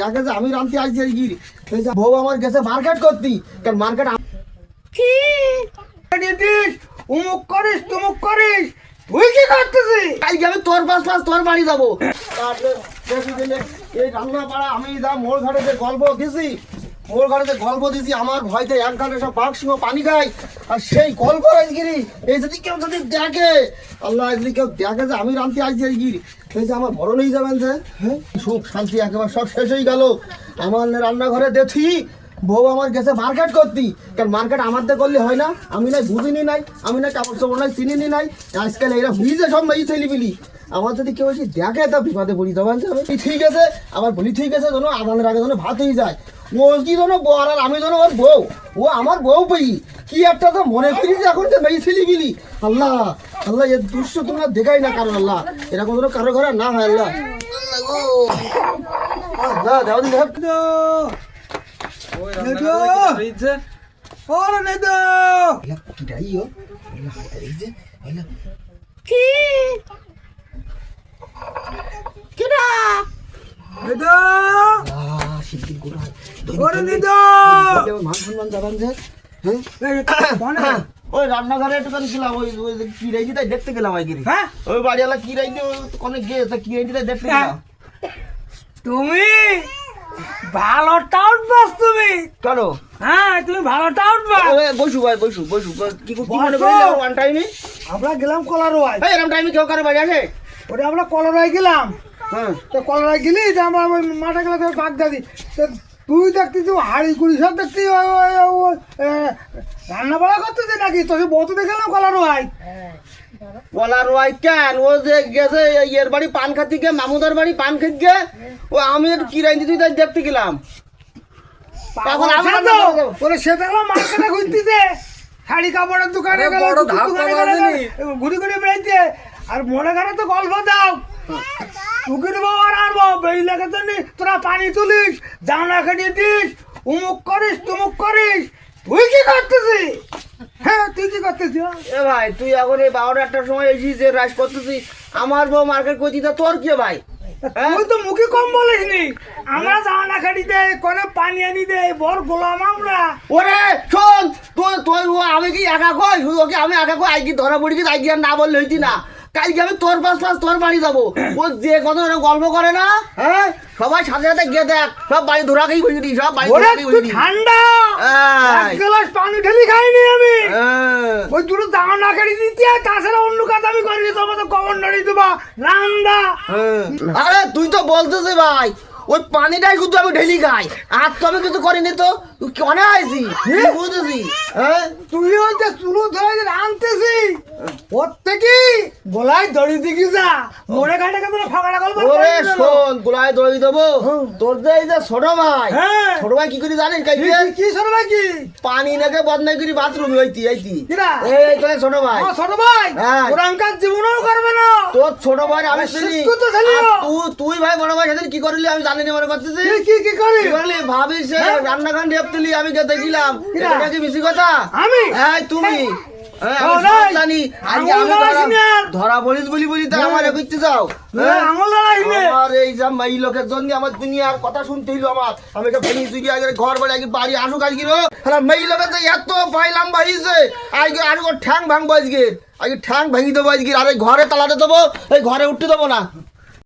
দেখে যে আমি রামতে আইছি কি বউ আমার গেছে মার্কেট করতি কারণ মার্কেট কি উমুক করিস তুমুক করিস তুই কি করতেছিস? কালকে আমি তোর পাশ তোর বাড়ি যাবো এই রান্না পাড়া আমি যা মোড় ঘাটে যে গল্প দিছি মোড় ঘাটে যে গল্প দিছি আমার ভয়তে এক ঘাটে সব বাঘ সিংহ পানি খায় আর সেই গল্প রাজগিরি এই যদি কেউ যদি দেখে আল্লাহ যদি কেউ দেখে যে আমি রামতে আইছি গিরি এই যে আমার বড় নেই যাবেন যে হ্যাঁ সুখ শান্তি একেবারে সব শেষ হয়ে গেল আমার রান্নাঘরে দেখি বউ আমার গেছে মার্কেট করতি কারণ মার্কেট আমার দিয়ে করলে হয় না আমি নাই বুঝিনি নাই আমি না কাপড় চোপড় নাই চিনিনি নাই আজকাল এরা বুঝে সব মেয়ে ছেলে বিলি আমার যদি কেউ এসে দেখে তা বিপদে পড়ি যাবেন ঠিক আছে আমার বলি ঠিক আছে যেন আদানের আগে যেন ভাত হয়ে যায় ও কি যেন বর আর আমি যেন ওর বউ ও আমার বউ পেই কি একটা তো মনে করি যে এখন যে মেয়ে ছেলে বিলি আল্লাহ আল্লাহ এর দৃশ্য তোমরা দেখাই না কারণ আল্লাহ এরকম যেন কারো ঘরে না হয় আল্লাহ আল্লাহ দাও দিন ওই রান্নাঘরে একটুখানি ছিলাম ওই কিরাইটি তাই দেখতে গেলাম হ্যাঁ ওই বাড়িওয়ালা কিরাইটি অনেক গিয়ে কিরাইটি তাই দেখতে গেলাম তুমি ভালো টাউট বাস তুমি কেন হ্যাঁ তুমি ভালো টাউট বাস বসু ভাই বসু বসু কি মনে করলে ওয়ান টাইমে আমরা গেলাম কলারোয়ায় এরকম টাইমে কেউ কারো বাড়ি আসে ওটা আমরা কলারোয়ায় গেলাম হ্যাঁ তো কলারোয়ায় গেলি যে আমরা ওই মাঠে গেলে তো বাগদাদি তো তুই দেখতেছি হাড়ি কুড়ি সব দেখছি রান্না বাড়া করতেছি নাকি তোর বউ তো দেখলাম কলারোয়ায় বলার ওয়াই কেন ও যে গেছে এর বাড়ি পান খাতি গে মামুদার বাড়ি পান খেত গে ও আমি একটু কিরাইটি তুই তাই দেখতে গেলাম তখন আমি ওরে সে দেখলাম মার্কেটে ঘুরতেছে শাড়ি কাপড়ের দোকানে ঘুরে ঘুরে বেড়াইছে আর মনে করে তো গল্প দাও উকিল বাবার আর এই লেগে তো তোরা পানি তুলিস জানা খাটিয়ে দিস উমুক করিস তুমুক করিস তুই কি করতেছিস? হ্যাঁ তুই কি করতেছিস? এ ভাই তুই এখন এই 12টার সময় এসিস যে রাইস করতেছিস আমার বউ মার্কেট করছি তা তোর কি ভাই তুই তো মুখে কম বলিস নি আমরা জানা খাটি দে কোনে পানি আনি দে বড় গোলাম আমরা ওরে শোন তুই তুই ও আমি কি একা কই শুধু ওকে আমি একা কই আইকি ধরা পড়ি কি আইকি আর না বললে হইতি না কালকে আমি তোর পাশ তোর বাড়ি যাবো ও যে কত গল্প করে না হ্যাঁ সবাই সাথে সাথে গিয়ে দেখ সব বাড়ি ধরাকেই বসে দিই সব বাড়ি ধরাকেই বসে দিই ঠান্ডা এক গ্লাস পানি ঢেলি খাইনি আমি ওই দুটো দাঁড়া না খাড়ি দিতে তাছাড়া অন্য কাজ আমি করিনি তোমার তো কবর নাড়ি দেবা রান্দা আরে তুই তো বলতেছিস ভাই ওই পানিটাই কিন্তু আমি ঢেলি খাই আর তো আমি কিছু করিনি তো কনে আইছি বুঝতেছি হ্যাঁ তুই হচ্ছে চুলো ধরে আনতেছি ওর থেকে গলায় দড়ি দিকি যা মনে কাটে কেন ফাঁকাটা গল্প ওরে শোন গলায় দড়ি দেবো তোর যে এই যে ছোট ভাই কি করি জানিস কালকে কি ছোট ভাই কি পানি নাকে বদনাই করি বাথরুমে হইতি এই তোর ছোট ভাই ছোট ভাই ওরকম কাজ জীবনেও করবে না তোর ছোট ভাই আমি চিনি তুই ভাই বড় ভাই সেদিন কি করলি আমি জানি না মনে করতেছি কি করলি ভাবিস রান্নাঘর ঢেপ তুলি আমি দেখিলাম এটা কি বেশি কথা আমি তুমি ধরা পড়িস বলি বলি তা আমার করতে যাও আমার এই যা মাই লোকের জন্য আমার দুনিয়ার কথা শুনতে হইলো আমার আমি একটা ভেঙে চুরি আগে ঘর বাড়ি আগে বাড়ি আসুক আজকে মেই লোকের তো এত পাইলাম বাড়িছে আজকে আর ঠ্যাং ভাঙবো আজকে ঠ্যাং ভেঙে দেবো আজকে আরে ঘরে তালাতে দেবো এই ঘরে উঠতে দেবো না